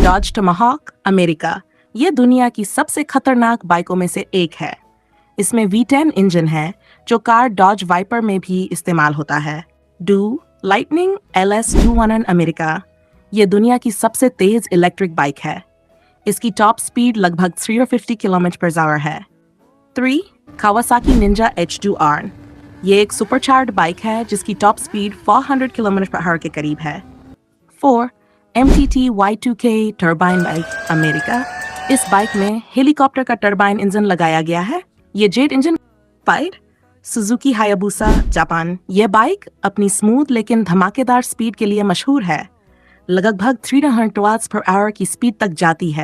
Dodge टमाहॉक America. ये दुनिया की सबसे खतरनाक बाइकों में से एक है। इसमें V10 इंजन है जो कार डॉज वाइपर में भी इस्तेमाल होता है। Do lightning LS210 America. ये दुनिया की सबसे तेज इलेक्ट्रिक बाइक है। इसकी टॉप स्पीड लगभग 350 किलोमीटर/आवर है। 3. Kawasaki Ninja H2R। ये एक सुपरचार्ज बाइक है जिसकी टॉप स्पीड 400 किलोमीटर/आवर के करीब है। 4. MTT Y2K turbine bike America. इस बाइक में हेलीकॉप्टर का टर्बाइन इंजन लगाया गया है। ये jet engine. 5. Suzuki Hayabusa Japan. यह बाइक अपनी स्मूथ लेकिन धमाकेदार स्पीड के लिए मशहूर है। लगभग 300 miles/hour की स्पीड तक जाती है।